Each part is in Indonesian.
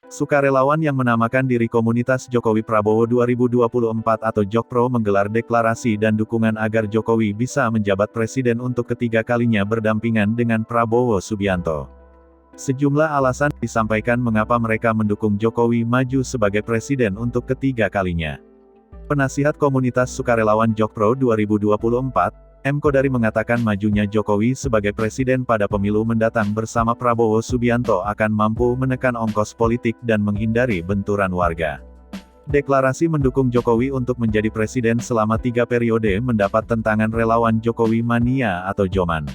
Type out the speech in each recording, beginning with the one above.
Sukarelawan yang menamakan diri Komunitas Jokowi Prabowo 2024 atau Jokpro menggelar deklarasi dan dukungan agar Jokowi bisa menjabat presiden untuk ketiga kalinya berdampingan dengan Prabowo Subianto. Sejumlah alasan disampaikan mengapa mereka mendukung Jokowi maju sebagai presiden untuk ketiga kalinya. Penasihat Komunitas Sukarelawan Jokpro 2024, M. Kodari mengatakan majunya Jokowi sebagai presiden pada pemilu mendatang bersama Prabowo Subianto akan mampu menekan ongkos politik dan menghindari benturan warga. Deklarasi mendukung Jokowi untuk menjadi presiden selama 3 periode mendapat tentangan relawan Jokowi Mania atau Joman.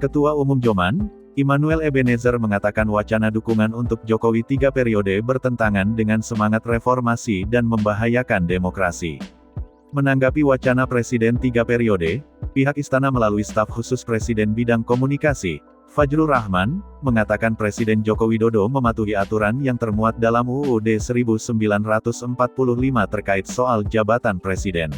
Ketua Umum Joman, Immanuel Ebenezer mengatakan wacana dukungan untuk Jokowi 3 periode bertentangan dengan semangat reformasi dan membahayakan demokrasi. Menanggapi wacana Presiden 3 periode, pihak Istana melalui staf khusus Presiden bidang komunikasi, Fajrul Rahman, mengatakan Presiden Joko Widodo mematuhi aturan yang termuat dalam UUD 1945 terkait soal jabatan presiden.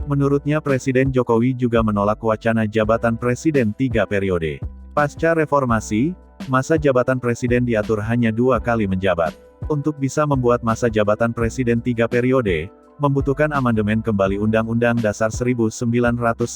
Menurutnya Presiden Jokowi juga menolak wacana jabatan presiden 3 periode. Pasca reformasi, masa jabatan presiden diatur hanya 2 kali menjabat. Untuk bisa membuat masa jabatan presiden 3 periode, membutuhkan amandemen kembali Undang-Undang Dasar 1945.